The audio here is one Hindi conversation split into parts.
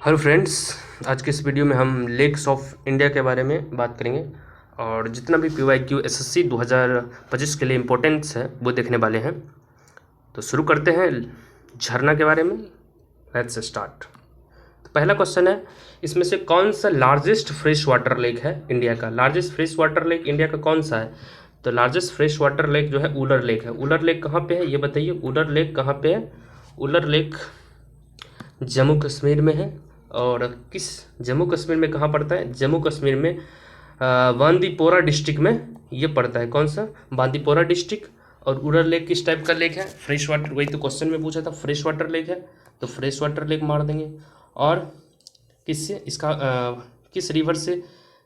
हेलो फ्रेंड्स, आज के इस वीडियो में हम लेक्स ऑफ इंडिया के बारे में बात करेंगे और जितना भी PYQ SSC 2025 के लिए इम्पोर्टेंस है वो देखने वाले हैं। तो शुरू करते हैं झरना के बारे में। Let's start. तो पहला क्वेश्चन है, इसमें से कौन सा लार्जेस्ट फ्रेश वाटर लेक है इंडिया का? Largest fresh water lake India का कौन सा है? तो लार्जेस्ट फ्रेश वाटर लेक जो है उलर लेक है। उलर लेक कहाँ पे है ये बताइए। उलर लेक कहाँ पे है? उलर लेक जम्मू कश्मीर में है। और किस जम्मू कश्मीर में कहाँ पड़ता है? जम्मू कश्मीर में बांदीपोरा डिस्ट्रिक्ट में ये पड़ता है। कौन सा? बांदीपोरा डिस्ट्रिक्ट। और उलर लेक किस टाइप का लेक है? Fresh water. वही तो क्वेश्चन में पूछा था, फ्रेश वाटर लेक है तो फ्रेश वाटर लेक मार देंगे। और किससे इसका किस रिवर से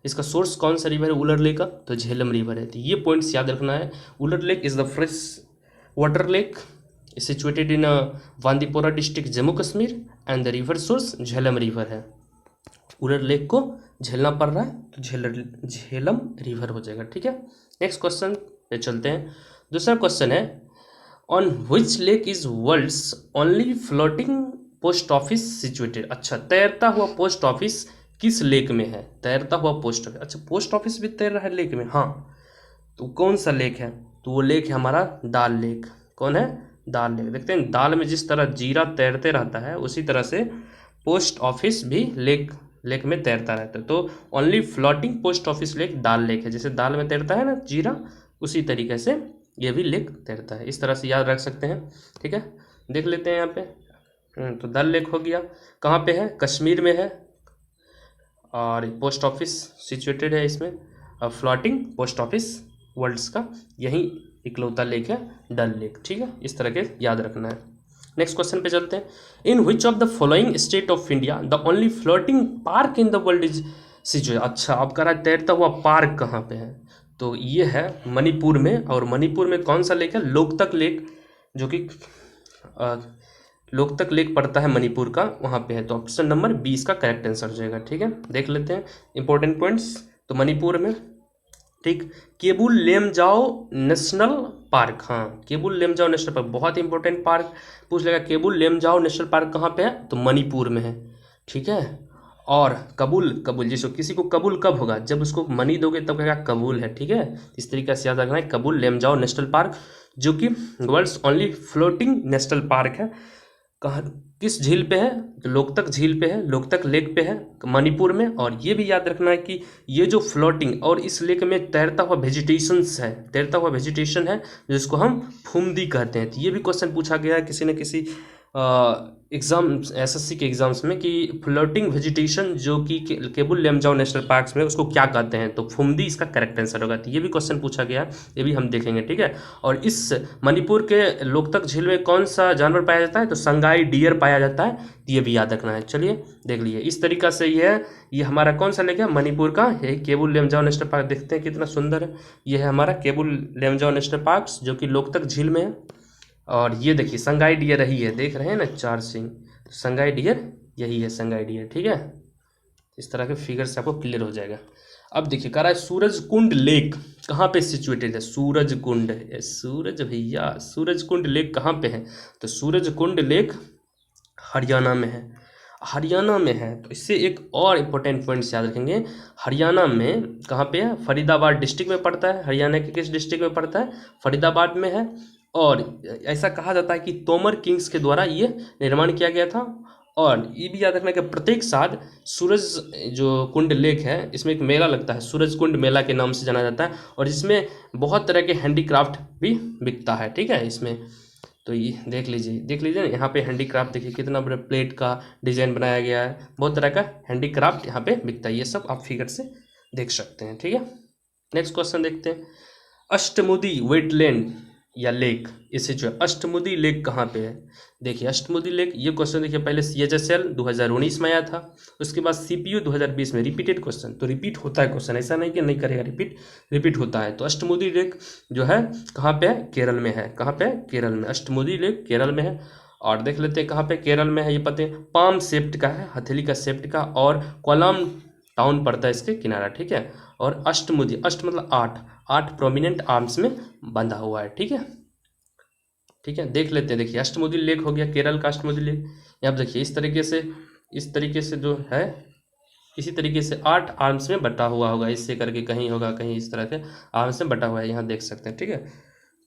इसका सोर्स कौन सा रिवर है उलर लेक का? तो झेलम रिवर है। तो ये पॉइंट्स याद रखना है। Wular lake is the fresh water lake situated in Bandipora district Jammu Kashmir and the river source Jhelum river है। उलर लेक को झेलना पड़ रहा है तो झेलम रिवर हो जाएगा। ठीक है, नेक्स्ट क्वेश्चन पे चलते हैं। दूसरा क्वेश्चन है, on which lake is world's only floating post office situated? अच्छा, तैरता हुआ पोस्ट ऑफिस किस लेक में है? तैरता हुआ पोस्ट ऑफिस। अच्छा, पोस्ट ऑफिस भी तैर रहा है लेक में? हाँ, तो कौन सा लेक है? तो वो लेक है हमारा दाल लेक। कौन है? दाल लेक। देखते हैं, दाल में जिस तरह जीरा तैरते रहता है उसी तरह से पोस्ट ऑफिस भी लेक में तैरता रहता है। तो only floating post office lake Dal lake है। जैसे दाल में तैरता है ना जीरा, उसी तरीके से ये भी लेक तैरता है। इस तरह से याद रख सकते हैं। ठीक है, देख लेते हैं यहाँ पे। तो दाल लेक हो गया। कहाँ पे है? कश्मीर में है। और पोस्ट ऑफिस सिचुएटेड है इसमें। फ्लोटिंग पोस्ट ऑफिस वर्ल्ड्स का यही इकलौता लेक है डल लेक। ठीक है, इस तरह के याद रखना है। नेक्स्ट क्वेश्चन पे चलते हैं। In which of the following state of India the only floating park in the world is situated? अच्छा, अब कह रहा है तैरता हुआ पार्क कहाँ पे है? तो ये है मणिपुर में। और मणिपुर में कौन सा लेक है? लोकतक लेक, जो कि लोकतक लेक पड़ता है मणिपुर का, वहाँ पे है। तो ऑप्शन नंबर 20 का करेक्ट आंसर हो जाएगा। ठीक है, देख लेते हैं इंपॉर्टेंट पॉइंट्स। तो मणिपुर में, ठीक, केबुल लेमजाओ नेशनल पार्क। हाँ, केबुल लेमजाओ नेशनल पार्क बहुत इंपॉर्टेंट पार्क पूछ लेगा। केबुल लेमजाओ नेशनल पार्क कहाँ पे है? तो मणिपुर में है। ठीक है, और कबूल जिसको किसी को कबूल कब होगा? जब उसको मनी दोगे तब कहेगा कबूल है। ठीक है, इस तरीके से याद रखना है। कबूल लेमजाओ नेशनल पार्क, जो कि world's only floating national park है। कहाँ, किस झील पे है? तो लोकतक झील पे है, लोकतक लेक पे है मणिपुर में। और ये भी याद रखना है कि ये जो फ्लोटिंग और इस लेक में तैरता हुआ वेजिटेशंस है, तैरता हुआ वेजिटेशन है जिसको हम फुमदी कहते हैं। तो ये भी क्वेश्चन पूछा गया है किसी न किसी एग्जाम SSC के एग्जाम्स में कि फ्लोटिंग वेजिटेशन जो कि केबुल लेमजाओ नेशनल पार्क्स में उसको क्या कहते हैं? तो फुमदी इसका करेक्ट आंसर होगा। तो ये भी क्वेश्चन पूछा गया है, ये भी हम देखेंगे। ठीक है, और इस मणिपुर के लोकतक झील में कौन सा जानवर पाया जाता है? तो संगाई डियर पाया जाता है। तो ये भी याद रखना है। चलिए देख लीजिए, इस तरीका से ये हमारा कौन सा लेक है? मणिपुर का ये केबुल लेमजाओ नेशनल पार्क। देखते हैं कितना सुंदर है। ये है हमारा केबुल लेमजाओ नेशनल पार्क जो कि लोकतक झील में है। और ये देखिए संगाई डियर रही है, देख रहे हैं ना, 4 सिंह। तो संगाई डियर यही है, संगाई डियर। ठीक है, इस तरह के फिगर से आपको क्लियर हो जाएगा। अब देखिए, कह रहा है सूरज कुंड लेक कहाँ पे सिचुएटेड है? सूरज कुंड, सूरज भैया, सूरज कुंड लेक कहाँ पे है? तो सूरज कुंड लेक हरियाणा में है। हरियाणा में है तो इससे एक और इम्पोर्टेंट पॉइंट्स याद रखेंगे। हरियाणा में कहाँ पे है? फरीदाबाद डिस्ट्रिक्ट में पड़ता है। हरियाणा के किस डिस्ट्रिक्ट में पड़ता है? फरीदाबाद में है। और ऐसा कहा जाता है कि तोमर किंग्स के द्वारा ये निर्माण किया गया था। और ये भी याद रखना कि प्रत्येक साल सूरज जो कुंड लेक है इसमें एक मेला लगता है, सूरज कुंड मेला के नाम से जाना जाता है। और इसमें बहुत तरह के हैंडीक्राफ्ट भी बिकता है। ठीक है, इसमें तो ये देख लीजिए ना, यहाँ पे हैंडीक्राफ्ट देखिए कितना बड़ा प्लेट का डिजाइन बनाया गया है। बहुत तरह का हैंडीक्राफ्ट यहाँ पे बिकता है। ये सब आप फिगर से देख सकते हैं। ठीक है, नेक्स्ट क्वेश्चन देखते हैं। अष्टमुदी वेटलैंड या लेक, इसे जो अष्टमुदी लेक कहाँ पे है? देखिए अष्टमुदी लेक, ये क्वेश्चन देखिए पहले CHSL 2019 में आया था, उसके बाद CPU 2020 में रिपीटेड क्वेश्चन। तो रिपीट होता है क्वेश्चन, ऐसा नहीं कि नहीं करेगा, रिपीट होता है। तो अष्टमुदी लेक जो है कहाँ पे है? केरल में है। कहाँ पे है? केरल में। अष्टमुदी लेक केरल में है। और देख लेते हैं कहाँ पे केरल में है। ये पता है, पाम शेप्ड का है, हथेली का शेप्ड का। और कोलम टाउन पड़ता है इसके किनारा। ठीक है, और अष्टमुदी, अष्ट मतलब 8 प्रोमिनेंट आर्म्स में बंधा हुआ है। ठीक है, ठीक है, देख लेते हैं। देखिए अष्टमुदी लेक हो गया केरल का अष्टमुदी लेक। अब देखिए इस तरीके से इस तरीके से जो है, इसी तरीके से 8 आर्म्स में बटा हुआ होगा, इससे करके कहीं होगा, कहीं इस तरह के आर्म्स में बटा हुआ है, यहाँ देख सकते हैं। ठीक है,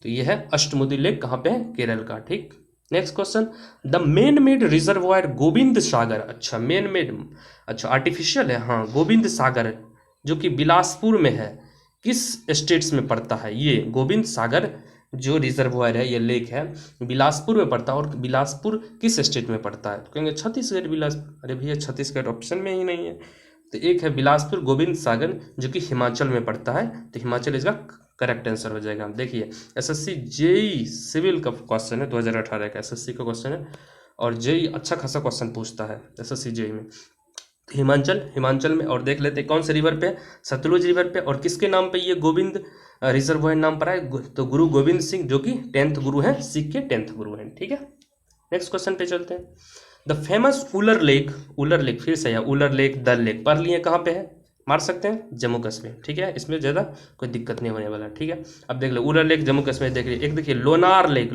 तो ये है अष्टमुदी लेक, कहाँ पे है, केरल का। ठीक, next question, the man made reservoir Govind Sagar, अच्छा मेन मेड, अच्छा आर्टिफिशियल है, हाँ गोविंद सागर जो कि बिलासपुर में है, किस स्टेट्स में पड़ता है ये गोविंद सागर जो रिजर्वायर है, ये लेक है, बिलासपुर में पड़ता है। और बिलासपुर किस स्टेट में पड़ता है, तो कहेंगे छत्तीसगढ़ बिलासपुर, अरे भैया छत्तीसगढ़ ऑप्शन में ही नहीं है। तो एक है बिलासपुर गोविंद सागर जो कि हिमाचल में पड़ता है, तो हिमाचल इसका करेक्ट आंसर हो जाएगा। देखिए एसएससी जेई सिविल का क्वेश्चन है, 2018 का एसएससी का क्वेश्चन है, और जेई अच्छा खासा क्वेश्चन पूछता है एसएससी जेई में। हिमाचल में, और देख लेते हैं कौन से रिवर पे, सतलुज रिवर पे, और किसके नाम पे ये गोविंद रिजर्वायर नाम पर है, तो गुरु गोविंद सिंह जो कि 10th गुरु हैं, सिख के 10th गुरु हैं। ठीक है, नेक्स्ट क्वेश्चन पे चलते हैं। द फेमस उलर लेक फिर से है, उलर लेक, दल लेक पढ़ लिए, कहाँ पे है, मार सकते हैं, जम्मू कश्मीर। ठीक है, इसमें ज़्यादा कोई दिक्कत नहीं होने वाला। ठीक है, अब देख लो उलर लेक जम्मू कश्मीर, देख लीजिए। एक देखिए लोनार लेक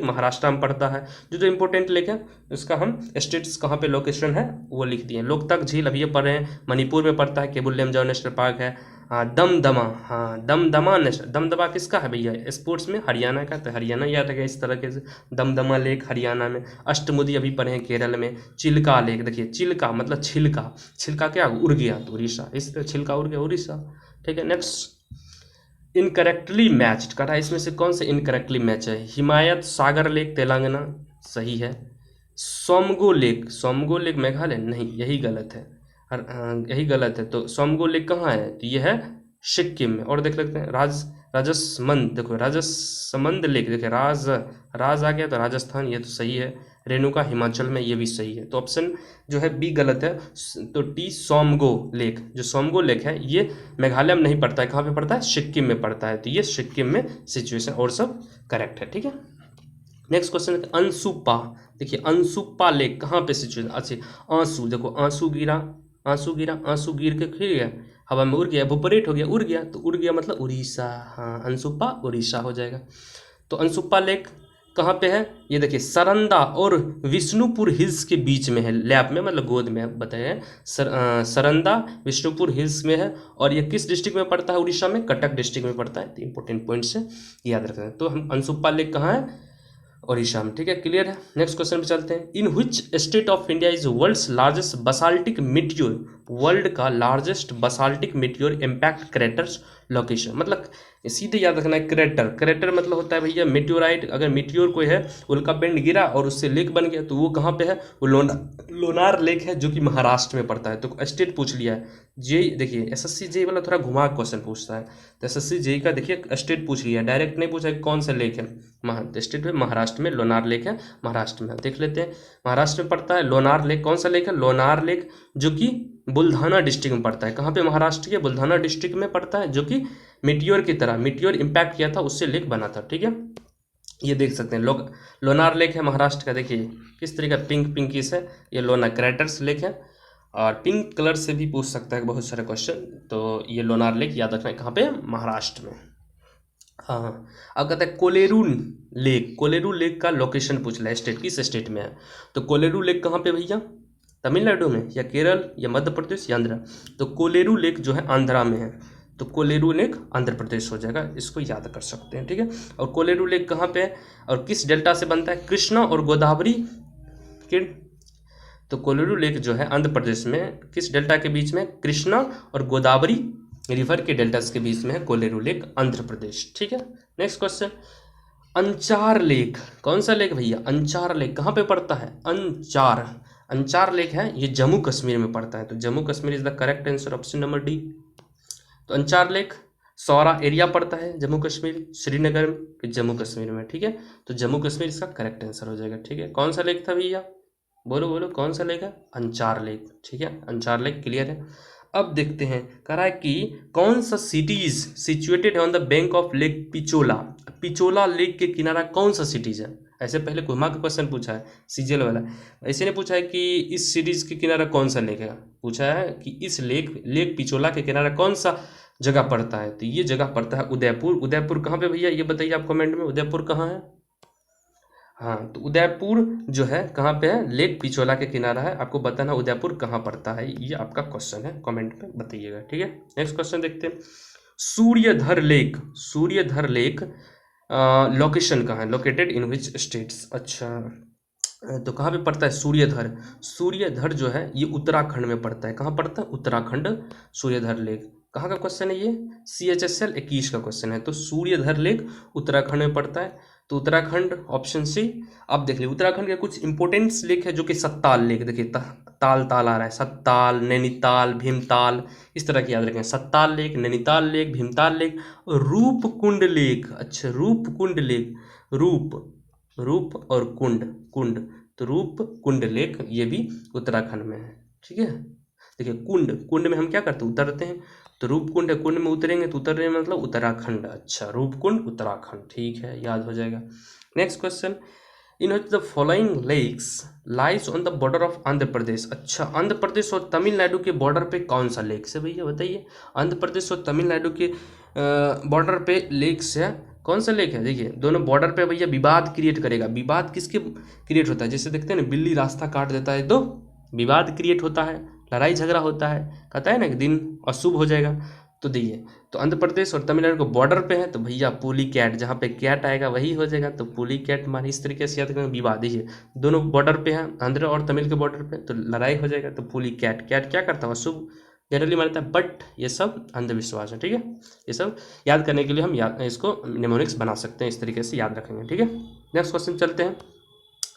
महाराष्ट्र में पड़ता है, जो इंपॉर्टेंट लेक है उसका हम स्टेट्स कहाँ पे लोकेशन है वो लिख दिए। लोकतक झील अभी ये पढ़ रहे हैं, मणिपुर में पड़ता है। केबुल लेमजाओ नेशनल पार्क है। हाँ दमदमा नेशनल, दमदमा किसका है भैया, स्पोर्ट्स में हरियाणा का, तो हरियाणा याद रखेगा इस तरह के से। दमदमा लेक हरियाणा में। अष्टमुदी अभी पढ़े हैं केरल में। चिल्का लेक, देखिए चिल्का मतलब छिलका, छिलका क्या उड़ गया तो उड़ीसा, इस तरह छिलका उड़ गया उड़ीसा। ठीक है, नेक्स्ट इनकरेक्टली मैच्ड करा, इसमें से कौन से इनकरेक्टली मैच है, हिमायत सागर लेक तेलंगाना सही है। सोमगो लेक मेघालय नहीं, यही गलत है, यही गलत है। तो सोमगो लेक कहाँ है, तो ये है सिक्किम में। और देख लेते हैं राजसमंद, देखो राजसमंद लेक, देखिए राज आ गया तो राजस्थान, ये तो सही है। रेणुका हिमाचल में, ये भी सही है। तो ऑप्शन जो है बी गलत है। तो टी सोमगो लेक, जो सोमगो लेक है ये मेघालय में नहीं पड़ता है, कहाँ पे पड़ता है, सिक्किम में पड़ता है। तो ये सिक्किम में सिचुएशन, और सब करेक्ट है। ठीक है, नेक्स्ट क्वेश्चन है अंशुपा, देखिए अंशुपा लेक कहाँ पे सिचुएशन, अच्छा आंसू, देखो आंसू गिर के फिर गया हवा में, उड़ गया, एवोपरेट हो गया, उड़ गया, तो उड़ गया मतलब उड़ीसा, हाँ अंशुपा उड़ीसा हो जाएगा। तो अंशुपा लेक कहाँ पे है, ये देखिए सरंदा और विष्णुपुर हिल्स के बीच में है, लैब में मतलब गोद में बताया है। सरंदा विष्णुपुर हिल्स में है, और ये किस डिस्ट्रिक्ट में पड़ता है, उड़ीसा में कटक डिस्ट्रिक्ट में पड़ता है। तो इंपॉर्टेंट पॉइंट्स है, याद रखना है। तो हम अंशुपा लेक कहाँ है, ओडिशा में। ठीक है, क्लियर है। नेक्स्ट क्वेश्चन पे चलते हैं। In which state of India is world's largest basaltic meteor, world का largest basaltic meteor impact craters location, मतलब सीधे याद रखना है क्रेटर मतलब होता है भैया मिट्योराइट। अगर मिट्योर कोई है, उल्का पिंड गिरा और उससे लेक बन गया, तो वो कहाँ पे है, वो लोनार लेक है जो कि महाराष्ट्र में पड़ता है। तो स्टेट पूछ लिया है। जे देखिए एसएससी जे वाला थोड़ा घुमा क्वेश्चन पूछता है, तो एसएससी जे का देखिए स्टेट पूछ लिया, डायरेक्ट नहीं पूछा कौन सा लेक है। स्टेट में महाराष्ट्र में लोनार लेक है, महाराष्ट्र में। देख लेते हैं, महाराष्ट्र में पड़ता है लोनार लेक। कौन सा लेक है, लोनार लेक, जो कि बुल्धाना डिस्ट्रिक्ट में पड़ता है। कहाँ पे, महाराष्ट्र के बुल्धाना डिस्ट्रिक्ट में पड़ता है, जो कि मिट्योर की तरह, मिट्योर इम्पैक्ट किया था उससे लेक बना था। ठीक है, ये देख सकते हैं लोनार लेक है महाराष्ट्र का। देखिए किस तरीके का पिंकिश है, ये लोनार क्रेटर्स लेक है, और पिंक कलर से भी पूछ सकता है बहुत सारे क्वेश्चन। तो ये लोनार लेक याद रखना है, कहाँ पे, महाराष्ट्र में। हाँ, अब कहते हैं कोलेरू लेक का लोकेशन पूछ रहा है, स्टेट किस स्टेट में है। तो कोलेरू लेक कहाँ पे भैया, तमिलनाडु में, या केरल, या मध्य प्रदेश, या आंध्रा। तो कोलेरू लेक जो है आंध्रा में है, तो कोलेरू लेक आंध्र प्रदेश हो जाएगा, इसको याद कर सकते हैं। ठीक है, और कोलेरू लेक कहाँ पे है और किस डेल्टा से बनता है, कृष्णा और गोदावरी के। तो कोलेरू लेक जो है आंध्र प्रदेश में, किस डेल्टा के बीच में, कृष्णा और गोदावरी रिवर के डेल्टास के बीच में है कोलेरू लेक, आंध्र प्रदेश। ठीक है, नेक्स्ट क्वेश्चन, अंचार लेक, कौन सा लेक भैया, अंचार लेक कहाँ पे पड़ता है, अंचार लेक है, ये जम्मू कश्मीर में पड़ता है। तो Jammu Kashmir is the correct answer, option number D. तो अंचार लेक सौरा एरिया पड़ता है जम्मू कश्मीर, श्रीनगर में, जम्मू कश्मीर में। ठीक है, तो जम्मू कश्मीर इसका करेक्ट आंसर हो जाएगा। ठीक है, कौन सा लेक था भैया, बोलो कौन सा लेक है, अंचार लेक। ठीक है, अंचार लेक क्लियर है। अब देखते हैं, कह रहा है कि कौन सा सिटीज सिचुएटेड है on the bank of lake Pichola lake के किनारा कौन सा सिटीज है। ऐसे पहले घुमा का क्वेश्चन पूछा है सीजीएल वाला, ऐसे ने पूछा है कि इस सीरीज के किनारा कौन सा लेक है, पूछा है कि इस लेक पिचोला के किनारा कौन सा जगह पड़ता है। तो ये जगह पड़ता है उदयपुर कहाँ पे भैया, ये बताइए आप कमेंट में, उदयपुर कहाँ है। हाँ, तो उदयपुर जो है कहाँ पे है, लेक पिछोला के किनारा है। आपको बताना उदयपुर कहाँ पड़ता है, ये आपका क्वेश्चन है, कमेंट पे बताइएगा, ठीक है। नेक्स्ट क्वेश्चन देखते हैं। सूर्यधर लेक, सूर्यधर लेक लोकेशन कहाँ है, लोकेटेड इन विच स्टेट्स। अच्छा, तो कहाँ पे पड़ता है सूर्यधर, सूर्यधर जो है ये उत्तराखंड में पड़ता है। कहाँ पड़ता है, उत्तराखंड। सूर्यधर लेक कहाँ का क्वेश्चन है, ये CHSL 21 का क्वेश्चन है। तो सूर्यधर लेक उत्तराखंड में पड़ता है, तो उत्तराखंड ऑप्शन सी। अब देख लीजिए उत्तराखंड के कुछ इंपोर्टेंट्स लेक है, जो कि सत्ताल लेक, देखिए ताल ताल आ रहा है, सत्ताल, नैनीताल, भीमताल, इस तरह की याद रखें। Sattal lake, Nainital lake, Bhimtal lake, Roopkund lake. अच्छा, रूपकुंड लेक, रूप और कुंड, तो रूप कुंड लेक ये भी उत्तराखंड में है, ठीक है। देखिए कुंड में हम क्या करते हैं, उतरते हैं, तो रूपकुंड है, कुंड में उतरेंगे तो उतर रहे हैं मतलब उत्तराखंड। अच्छा, रूपकुंड उत्तराखंड, ठीक है, याद हो जाएगा। Next question, in which the following lakes lies on the border of Andhra Pradesh. अच्छा, आंध्र प्रदेश और तमिलनाडु के बॉर्डर पे कौन सा लेक्स है भैया, बताइए। आंध्र प्रदेश और तमिलनाडु के बॉर्डर पे लेक्स है, कौन सा लेक है। देखिए दोनों बॉर्डर पे भैया विवाद क्रिएट करेगा। विवाद किसके क्रिएट होता है, जैसे देखते हैं ना, बिल्ली रास्ता काट देता है तो विवाद क्रिएट होता है, लड़ाई झगड़ा होता है, कहता है ना कि दिन अशुभ हो जाएगा। तो देखिए, तो आंध्र प्रदेश और तमिलनाडु को बॉर्डर पे है, तो भैया पुली कैट, जहाँ पे कैट आएगा वही हो जाएगा, तो पुली कैट माने इस तरीके से याद करेंगे। विवाद ही है, दोनों बॉर्डर पे है, आंध्र और तमिल के बॉर्डर पे, तो लड़ाई हो जाएगा, तो पुली कैट, कैट क्या करता है, अशुभ जनरली मानता है, बट ये सब अंधविश्वास है, ठीक है। ये सब याद करने के लिए हम इसको निमोनिक्स बना सकते हैं, इस तरीके से याद रखेंगे, ठीक है। नेक्स्ट क्वेश्चन चलते हैं।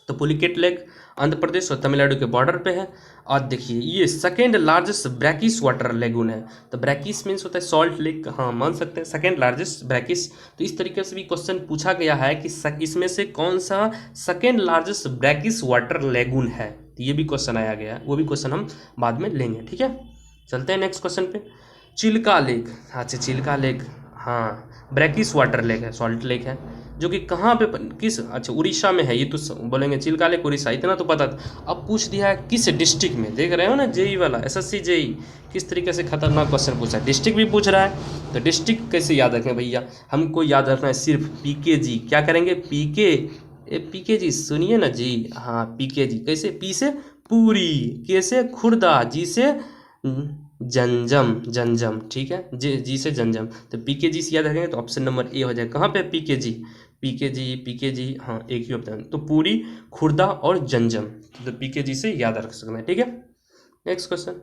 तो पुलिकेट लेक आंध्र प्रदेश और तमिलनाडु के बॉर्डर पे है। और देखिए ये second largest brackish water lagoon है। तो ब्रैकिश मीन्स होता है सॉल्ट लेक, हाँ मान सकते हैं, सेकेंड लार्जेस्ट ब्रैकिश। तो इस तरीके से भी क्वेश्चन पूछा गया है कि इसमें से कौन सा second largest brackish water lagoon है, तो ये भी क्वेश्चन आया गया है, वो भी क्वेश्चन हम बाद में लेंगे, ठीक है। चलते हैं नेक्स्ट क्वेश्चन पे। चिल्का लेक, अच्छा चिल्का लेक, हाँ ब्रैकिश वाटर लेक है, सॉल्ट लेक है, जो कि कहाँ पे किस, अच्छा उड़ीसा में है। ये तो बोलेंगे चिल्का लेक उड़ीसा, इतना तो पता था। अब पूछ दिया है किस डिस्ट्रिक्ट में, देख रहे हो ना जेई वाला, SSC जेई किस तरीके से खतरनाक क्वेश्चन पूछा है, डिस्ट्रिक्ट भी पूछ रहा है। तो डिस्ट्रिक्ट कैसे याद रखें भैया, हमको याद रखना है सिर्फ PKG, क्या करेंगे PKG सुनिए ना जी, हाँ PKG, कैसे, पी से पूरी, के से खुर्दा, जी से जंजम, ठीक है, जी से जंजम। तो PKG से याद रखेंगे तो ऑप्शन नंबर ए हो जाएगा। कहाँ पे PKG, हाँ एक ही ऑप्शन, तो पूरी, खुर्दा और जंजम, तो PKG से याद रख सकते हैं, ठीक है। नेक्स्ट क्वेश्चन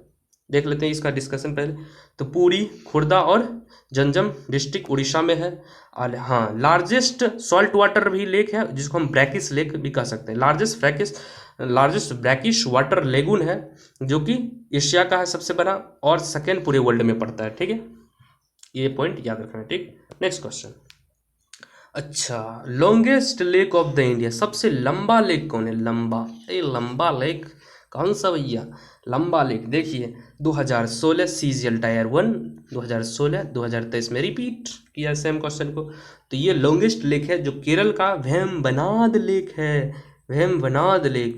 देख लेते हैं, इसका डिस्कशन पहले। तो पूरी, खुर्दा और जंजम डिस्ट्रिक्ट उड़ीसा में है। और हाँ लार्जेस्ट सॉल्ट वाटर भी लेक है, जिसको हम ब्रैकिश लेक भी कह सकते हैं। लार्जेस्ट ब्रैकिश वाटर लेगून है, जो कि एशिया का है सबसे बड़ा, और सेकेंड पूरे वर्ल्ड में पड़ता है, ठीक है। ये पॉइंट याद रखना है, ठीक। नेक्स्ट क्वेश्चन, अच्छा longest lake of the India, सबसे लंबा लेक कौन है, लंबा लेक कौन सा भैया, लंबा लेक देखिए 2016 CGL टायर 1, 2016 2023 में रिपीट किया सेम क्वेश्चन को। तो ये लॉन्गेस्ट लेक है, जो केरल का वेम्बनाड लेक है, वेम्बनाड लेक,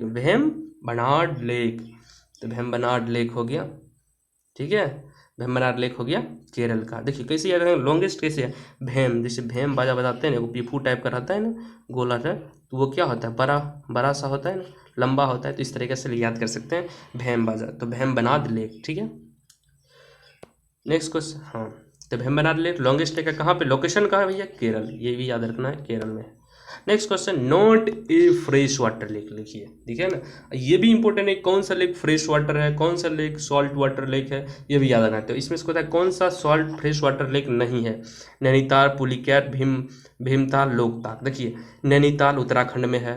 तो वेम्बनाड लेक हो गया, ठीक है, वेम्बनाड लेक हो गया केरल का। देखिए कैसे याद रखेंगे, लॉन्गेस्ट कैसे है, भेम, जैसे भेम बाजा बजाते हैं ना, वो पीफू टाइप का रहता है ना, गोला टाइप, तो वो क्या होता है, बड़ा सा होता है ना, लंबा होता है, तो इस तरीके से याद कर सकते हैं भेम बाजा, तो वेम्बनाड लेक, ठीक है। नेक्स्ट क्वेश्चन, हाँ तो वेम्बनाड लेक लॉन्गेस्ट लेक है, कहाँ पे, लोकेशन कहाँ है भैया, केरल, ये भी याद रखना है, केरल में। Next question, not a fresh water lake, लिखिए, देखिए ना, ये भी इंपॉर्टेंट है, कौन सा लेक फ्रेश वाटर है, कौन सा लेक सॉल्ट वाटर लेक है, ये भी याद रखना है। तो इसमें से होता है कौन सा सॉल्ट फ्रेश वाटर लेक नहीं है, नैनीताल, पुलिकैट, भीमताल, लोकताक। देखिए नैनीताल उत्तराखंड में है,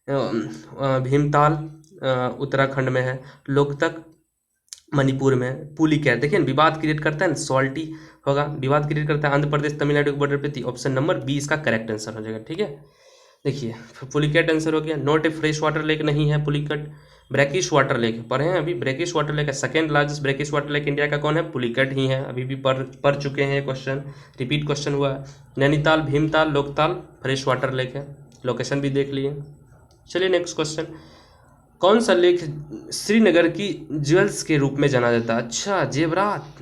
भीमताल उत्तराखंड में है, लोकतक मणिपुर में, पुलिकैट देखिए विवाद क्रिएट करता है ना, सॉल्टी होगा, विवाद क्रिएट करता है आंध्र प्रदेश तमिलनाडु के बॉर्डर पे, ऑप्शन नंबर बी इसका करेक्ट आंसर हो जाएगा, ठीक है। देखिए पुलिकैट आंसर हो गया, not a fresh water lake नहीं है पुलिकैट। ब्रैकिश वाटर लेक पढ़े हैं अभी, ब्रैकिश वाटर लेक है, second largest brackish water lake India का कौन है, पुलिकैट ही है, अभी भी पढ़ चुके हैं क्वेश्चन, रिपीट क्वेश्चन हुआ है। Nainital, Bhimtal, Loktal fresh water lake है, लोकेशन भी देख लिए। चलिए नेक्स्ट क्वेश्चन, कौन सा लेक श्रीनगर की ज्वेल्स के रूप में जाना जाता है, अच्छा जेवरात,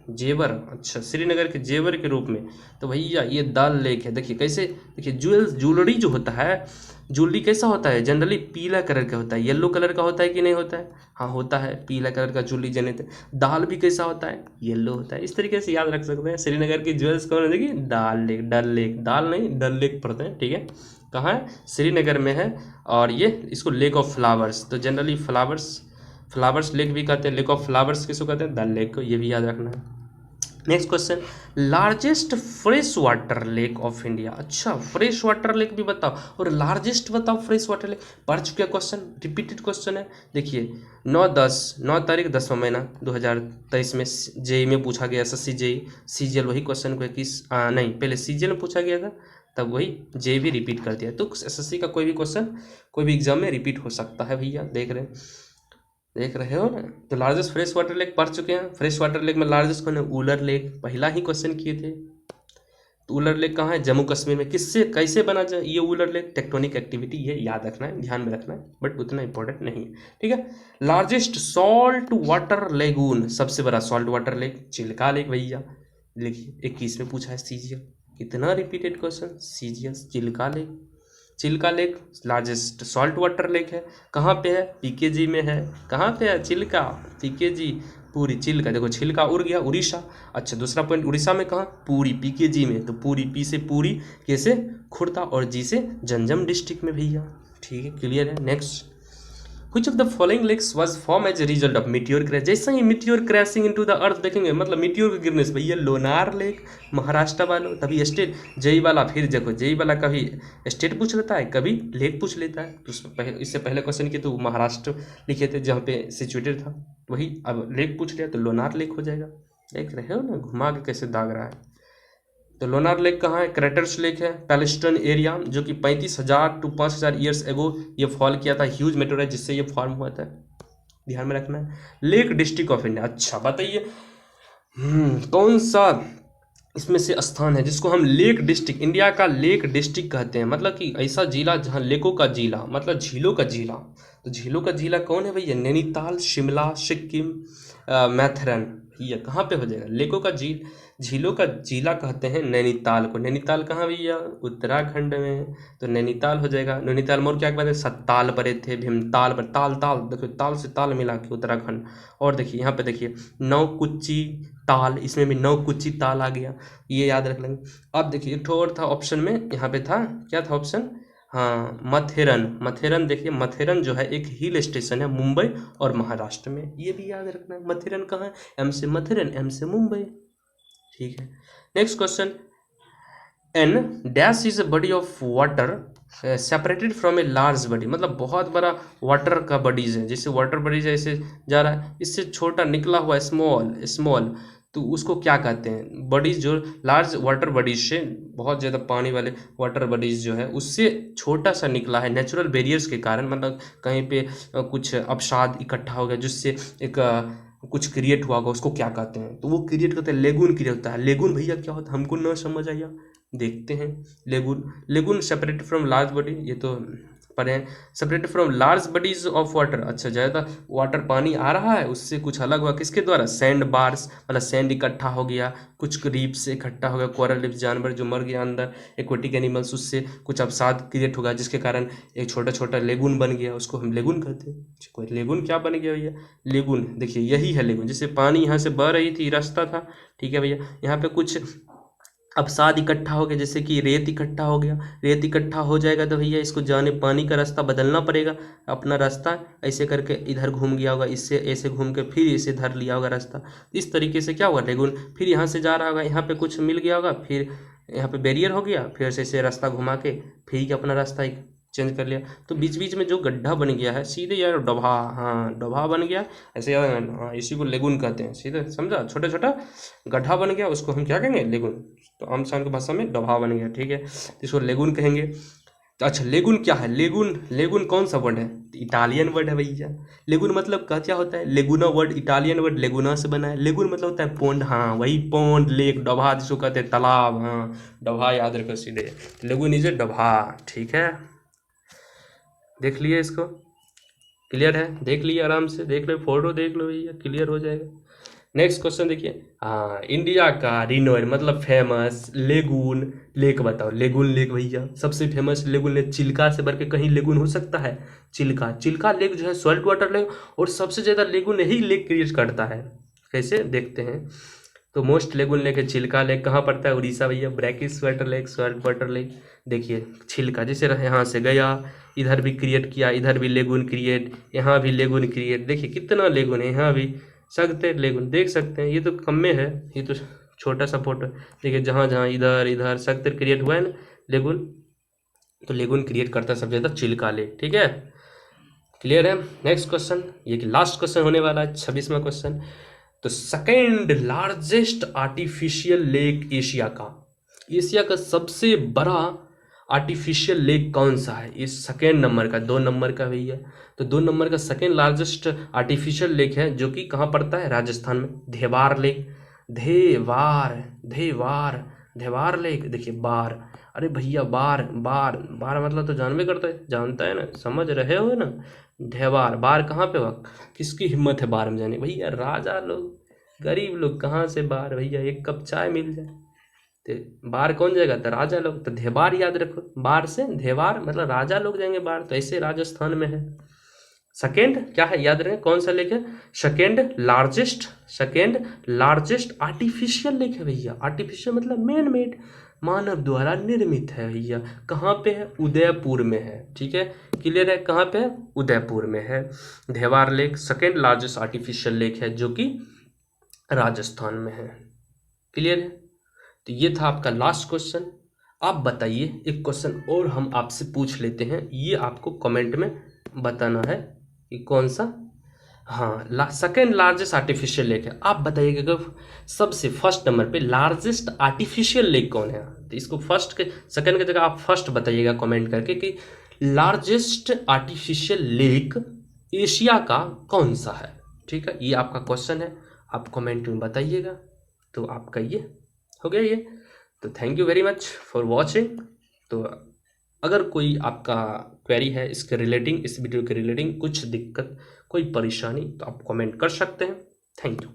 जेवर, अच्छा श्रीनगर के जेवर के रूप में। तो भैया ये दाल लेक है। देखिए कैसे, देखिए ज्वेलरी जो होता है, ज्वेलरी कैसा होता है, जनरली पीला कलर का होता है, येलो कलर का होता है कि नहीं होता है, हाँ होता है, पीला कलर का ज्वेलरी जनते। दाल भी कैसा होता है, येलो होता है। इस तरीके से याद रख सकते हैं। श्रीनगर की ज्वेल्स कौन है, देखिए दाल लेक, डल लेक, दाल नहीं डल लेक पढ़ते हैं, ठीक है। कहाँ है, श्रीनगर में है। और ये इसको लेक ऑफ फ्लावर्स, तो जनरली फ्लावर्स लेक भी कहते हैं, लेक ऑफ फ्लावर्स किसको कहते हैं, डल लेक को, ये भी याद रखना है। Next question, largest fresh water lake of India. अच्छा फ्रेश वाटर लेक भी बताओ और लार्जेस्ट बताओ फ्रेश वाटर लेक। पढ़ चुके क्वेश्चन, रिपीटेड क्वेश्चन है। देखिए 9 तारीख 10वां महीना 2023 में जेई में पूछा गया, एसएससी जेई, सीजीएल वही क्वेश्चन को 21 नहीं पहले सीजीएल में पूछा गया था, तब वही जेई भी रिपीट कर दिया। तो एसएससी का कोई भी क्वेश्चन कोई भी एग्जाम में रिपीट हो सकता है भैया, देख रहे हो ना। तो लार्जेस्ट फ्रेश वाटर लेक पढ़ चुके हैं। फ्रेश वाटर लेक में लार्जेस्ट कौन है, उलर लेक, पहला ही क्वेश्चन किए थे। तो उलर लेक कहाँ है, जम्मू कश्मीर में। किससे कैसे बना जाए ये उलर लेक, टेक्टोनिक एक्टिविटी, ये याद रखना है, ध्यान में रखना है, बट उतना इंपॉर्टेंट नहीं है, ठीक है। लार्जेस्ट सॉल्ट वाटर लेगून, सबसे बड़ा salt water lake Chilika lake भैया। लिखिए 21 में पूछा है सीजीएल, कितना repeated question, CGS Chilika lake. Chilika lake largest salt water lake है, कहाँ पे है, पीकेजी में है। कहाँ पे है, चिल्का, पीकेजी, पूरी चिल्का, देखो छिलका उड़ गया, उड़ीसा। अच्छा दूसरा पॉइंट, उड़ीसा में कहाँ, पूरी, पीकेजी में। तो पूरी, पी से पूरी, के से खुर्दा और जी से जंजम डिस्ट्रिक्ट में भैया, ठीक है, क्लियर है। Next, Which of the following lakes was formed as a result of meteor crash? जैसे ही meteor crashing into the earth देखेंगे, मतलब meteor के गिरने से, भैया लोनार लेक महाराष्ट्र वालों, तभी स्टेट जेई वाला, फिर देखो जेई वाला कभी स्टेट पूछ लेता है, कभी लेक पूछ लेता है। तो इससे पहले क्वेश्चन किए तो महाराष्ट्र लिखे थे जहाँ पे सिचुएटेड था, वही अब लेक पूछ लिया तो लोनार लेक हो जाएगा। देख रहे हो ना घुमा के कैसे दाग रहा है। तो लोनार लेक कहाँ है, क्रेटर्स लेक है, पैलेस्टाइन एरिया, जो कि 35,000 to 5,000 ईयर्स एगो ये फॉल किया था, ह्यूज मेटेओराइट जिससे ये फॉर्म हुआ था, ध्यान में रखना है। लेक डिस्ट्रिक्ट ऑफ इंडिया, अच्छा बताइए कौन सा इसमें से स्थान है जिसको हम लेक डिस्ट्रिक्ट, इंडिया का लेक डिस्ट्रिक्ट कहते हैं, मतलब कि ऐसा जिला जहाँ लेकों का जिला, मतलब झीलों का जिला। तो झीलों का जिला कौन है भैया, नैनीताल, शिमला, सिक्किम, मैथरन। भैया कहाँ पे हो जाएगा, लेकों का झीलों का जिला कहते हैं नैनीताल को। नैनीताल कहाँ भैया, उत्तराखंड में, तो नैनीताल हो जाएगा। नैनीताल में और क्या कहते हैं, सत्ताल परे थे, भीमताल पर, ताल देखो ताल से ताल मिला के उत्तराखंड। और देखिए यहाँ पे देखिए नौकुच्ची ताल, इसमें भी नौकुच्ची ताल आ गया, ये याद रख लेंगे। अब देखिए एक और था ऑप्शन में, यहाँ पे था, क्या था ऑप्शन, हाँ मथेरन देखिए मथेरन जो है एक हिल स्टेशन है मुंबई और महाराष्ट्र में, ये भी याद रखना है। मथेरन कहाँ है, एम से मथेरन, एम से मुंबई, ठीक है। Next question, N dash is a body of water separated from a large body, मतलब बहुत बड़ा वाटर का बॉडीज है, जैसे वाटर बॉडीज ऐसे जा रहा है, इससे छोटा निकला हुआ स्मॉल, तो उसको क्या कहते हैं, बॉडीज जो लार्ज वाटर बॉडीज से, बहुत ज़्यादा पानी वाले वाटर बॉडीज जो है उससे छोटा सा निकला है नेचुरल बैरियर्स के कारण, मतलब कहीं पे कुछ अवसाद इकट्ठा हो गया जिससे एक कुछ क्रिएट हुआ होगा, उसको क्या कहते हैं, तो वो क्रिएट करते हैं, लेगून क्रिएट होता है। लेगून भैया क्या होता है, हमको न समझ आया, देखते हैं। Lagoon separated from large body, ये तो पढ़े हैं, separated from large bodies of water. अच्छा ज़्यादा वाटर पानी आ रहा है उससे कुछ अलग हुआ, किसके द्वारा, सैंड बार्स, मतलब सैंड इकट्ठा हो गया, कुछ रीफ से इकट्ठा हो गया, कोरल रीफ जानवर जो मर गया अंदर, एक्वेटिक एनिमल्स, उससे कुछ अवसाद क्रिएट होगा जिसके कारण एक छोटा छोटा लेगून बन गया, उसको हम लेगून कहते हैं। कोई लेगून क्या बन गया भैया, लेगून देखिए यही है लेगून, जैसे पानी यहाँ से बह रही थी, रास्ता था, ठीक है भैया, यहाँ पे कुछ अवसाद इकट्ठा हो गया, जैसे कि रेत इकट्ठा हो गया, रेत इकट्ठा हो जाएगा तो भैया इसको जाने पानी का रास्ता बदलना पड़ेगा, अपना रास्ता ऐसे करके इधर घूम गया होगा, इससे ऐसे घूम के फिर इसे धर लिया होगा रास्ता, इस तरीके से क्या होगा लेगून, फिर यहाँ से जा रहा होगा, यहाँ पे कुछ मिल गया होगा, फिर यहाँ पे बैरियर हो गया, फिर ऐसे रास्ता घुमा के फिर अपना रास्ता चेंज कर लिया, तो बीच बीच में जो गड्ढा बन गया है सीधे यार डोभा, हाँ डोभा बन गया ऐसे यार, हाँ इसी को लेगून कहते हैं, सीधे समझा, छोटा छोटा गड्ढा बन गया उसको हम क्या कहेंगे, लेगून, तो आम शान की भाषा में डोभा बन गया, ठीक है, इसको लेगून कहेंगे। तो अच्छा लेगून क्या है, लेगून कौन सा वर्ड है, इटालियन वर्ड है भैया। लेगून मतलब क्या होता है, लेगुना वर्ड इटालियन वर्ड लेगुना से बना है। लेगून मतलब होता है पोंड, हाँ वही पोंड, लेक, डोभा जिसको कहते हैं तालाब, हाँ डोभा याद रखो सीधे, लेगून इज ए डोभा, ठीक है, देख लिए इसको, क्लियर है, देख लिए आराम से देख लो, फोटो देख लो भैया, क्लियर हो जाएगा। नेक्स्ट क्वेश्चन देखिए, हाँ, इंडिया का रिनोन मतलब फेमस लेगून लेक बताओ। लेगून लेक भैया सबसे फेमस लेगून लेक, चिल्का से बढ़ के कहीं लेगून हो सकता है? चिल्का, चिल्का लेक जो है सॉल्ट वाटर लेक, और सबसे ज़्यादा लेगून यही लेक क्रिएट करता है। कैसे देखते हैं, तो मोस्ट लेगून लेक है चिल्का लेक। कहाँ पड़ता है? उड़ीसा भैया। Brackish water lake, salt water lake. देखिए छिलका जैसे यहाँ से गया, इधर भी क्रिएट किया, इधर भी लेगून क्रिएट, यहाँ भी लेगून क्रिएट। देखिए कितना लेगून है, यहाँ भी सकते लेगून देख सकते हैं। ये तो कम में है, ये तो छोटा सा फोटो। देखिए जहाँ जहाँ इधर इधर सकते क्रिएट हुआ है ना लेगून, तो लेगून क्रिएट करता है सबसे ज़्यादा चिल्का लेक। ठीक है, क्लियर है। नेक्स्ट क्वेश्चन, ये कि लास्ट क्वेश्चन होने वाला है, 26वां क्वेश्चन। तो second largest artificial lake Asia का, एशिया का सबसे बड़ा आर्टिफिशियल लेक कौन सा है? ये सेकेंड नंबर का, 2 नंबर का भैया। तो 2 नंबर का सेकेंड लार्जेस्ट आर्टिफिशियल लेक है, जो कि कहाँ पड़ता है? राजस्थान में, धेवार लेक। धेवार, धेवार, धेवार लेक। देखिए बार, अरे भैया बार, बार, बार मतलब तो जानवे करता है, जानता है ना, समझ रहे हो ना। धेवार, बार कहाँ पे हुआ? किसकी हिम्मत है बार में जाने? भैया राजा लोग, गरीब लोग कहाँ से बार भैया, एक कप चाय मिल जाए तो बार कौन जाएगा? तो राजा लोग। तो धेवार याद रखो, बार से धेवार मतलब राजा लोग जाएंगे बार, तो ऐसे राजस्थान में है। सेकेंड क्या है याद रखें, कौन सा लेक है? Second largest, second largest artificial lake है भैया। आर्टिफिशियल मतलब मैन मेड, मानव द्वारा निर्मित है भैया। कहाँ पे है? उदयपुर में है। ठीक है, क्लियर है, कहाँ पे है? उदयपुर में है Dhebar lake. Second largest artificial lake है जो कि राजस्थान में है। क्लियर है, तो ये था आपका लास्ट क्वेश्चन। आप बताइए, एक क्वेश्चन और हम आपसे पूछ लेते हैं, ये आपको कमेंट में बताना है कि कौन सा। हाँ, सेकेंड लार्जेस्ट आर्टिफिशियल लेक है। आप बताइएगा कि सबसे फर्स्ट नंबर पे लार्जेस्ट आर्टिफिशियल लेक कौन है? तो इसको फर्स्ट के सेकेंड की जगह आप फर्स्ट बताइएगा कमेंट करके कि लार्जेस्ट आर्टिफिशियल लेक एशिया का कौन सा है। ठीक है, ये आपका क्वेश्चन है, आप कमेंट में बताइएगा। तो आपका ये हो गया ये। तो thank you very much for watching. तो अगर कोई आपका क्वेरी है इसके रिलेटिंग, इस वीडियो के रिलेटिंग, कुछ दिक्कत, कोई परेशानी, तो आप कमेंट कर सकते हैं। Thank you.